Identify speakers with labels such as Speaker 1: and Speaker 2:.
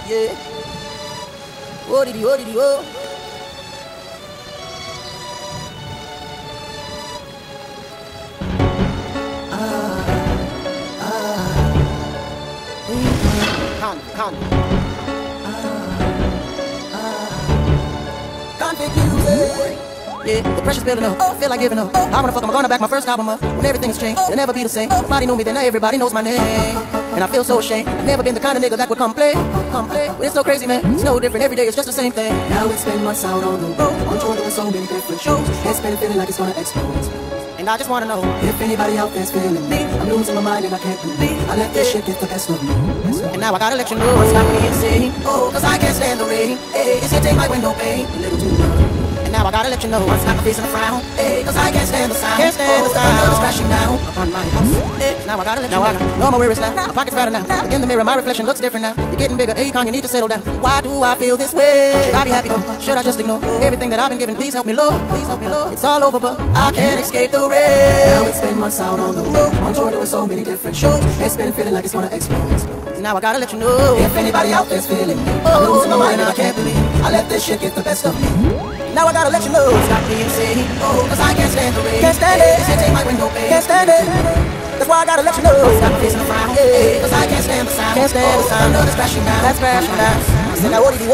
Speaker 1: Yeah. Oh, did he, oh. Conflict music. Yeah, the pressure's building up. I feel like giving up. I wanna fuck, I'm gonna back my first album up. When everything's changed, it'll never be the same. Nobody knew me, then now everybody knows my name. And I feel so ashamed. I've never been the kind of nigga that would come play. But it's so crazy, man. It's no different. Every day it's just the same thing.
Speaker 2: Now it's been months out on the road. On tour doing so many different shows. It's been feeling like it's gonna explode.
Speaker 1: And I just wanna know
Speaker 2: if anybody out there's feeling me. I'm losing my mind and I can't believe I let this shit get the best of me.
Speaker 1: And now I gotta let you know it's not me insane. Oh, cause I can't stand the rain. Hey, it's hitting my window pane. A little too much. And now I gotta let you know it's not my face in a frown. Hey, cause I can't stand the sound. Can't stand the sound. It's crashing down upon my house. Hey, now I gotta let you know. No more worries now. My pocket's fatter now. Look in the mirror, my reflection looks different now. You're getting bigger. Akon, you need to settle down. Why do I feel this way? Should I be happy or should I just ignore everything that I've been given? Please help me, Lord. Please help me, Lord. It's all over, but I can't escape the rain.
Speaker 2: Now it's been months out on the road. On tour doing so many different shows. It's been feeling like it's gonna explode.
Speaker 1: Now I gotta let you know
Speaker 2: if anybody out there's feeling me. I'm losing my mind and I can't believe I let this shit get the best of me.
Speaker 1: Now I gotta let you know it's not me insane.
Speaker 2: Oh, cause I can't stand the rain.
Speaker 1: Can't stand it.
Speaker 2: It's hitting my window pane.
Speaker 1: Can't stand it. That's why I gotta let you know
Speaker 2: it's not my face in a frown. Hey, cause I can't stand the sound.
Speaker 1: Can't stand the sound.
Speaker 2: I know that's crashing down.
Speaker 1: That's crashing down. I said now what did he,